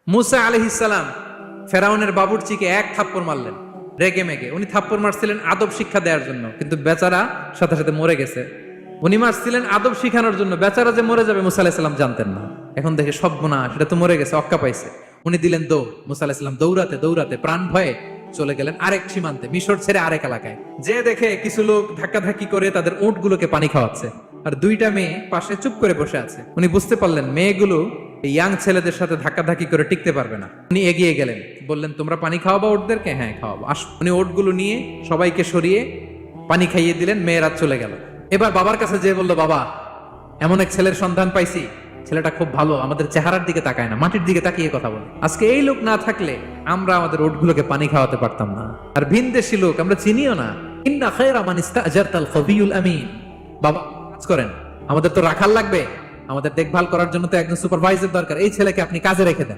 মুসা আলাইহিস সালাম ফেরাউনের বাবুর্চিকে এক থাপ্পড় মারলেন রেগে মেগে। উনি থাপ্পড় মারছিলেন আদব শিক্ষা দেওয়ার জন্য, কিন্তু বেচারা সাথে সাথে মরে গেছে। উনি মারছিলেন আদব শিখানোর জন্য, বেচারা যে মরে যাবে মুসা আলাইহিস সালাম জানতেন না। এখন দেখে সর্বনাশ, সেটা তো মরে গেছে, অক্কা পাইছে। উনি দিলেন দৌড়। মুসা আলাইহিস সালাম দৌড়াতে দৌড়াতে প্রাণ ভয়ে চলে গেলেন আরেক সীমান্তে, মিশর ছেড়ে আরেক এলাকায়। যে দেখে কিছু লোক ধাক্কাধাক্কি করে তাদের উটগুলোকে পানি খাওয়াচ্ছে, আর দুইটা মেয়ে পাশে চুপ করে বসে আছে। উনি বুঝতে পারলেন মেয়েগুলো ইয়াং ছেলেদের সাথে ধাক্কাধাক্কি করে টিকতে পারবে না। উনি এগিয়ে গেলেন, বললেন তোমরা পানি খাওয়াবো ওটদেরকে? হ্যাঁ খাওয়াবো, আসো। উনি ওটগুলো নিয়ে সবাইকে সরিয়ে পানি খাইয়ে দিলেন, মেয়েরা চলে গেল। এবার বাবার কাছে যেয়ে বললো, বাবা এমন এক ছেলের সন্ধান পাইছি, ছেলেটা খুব ভালো, আমাদের চেহারার দিকে তাকায় না, মাটির দিকে তাকিয়ে কথা বলে। আজকে এই লোক না থাকলে আমরা আমাদের ওটগুলোকে পানি খাওয়াতে পারতাম না। আর ভিনদেশী লোক আমরা চিনিও না। ইন্না খায়রা মান ইস্তাজারতাল কবিয়ুল আমিন। বাবা কাজ করেন, আমাদের তো রাখাল লাগবে, আমাদের দেখভাল করার জন্য তো একজন সুপারভাইজার দরকার, এই ছেলেকে আপনি কাজে রেখে দেন।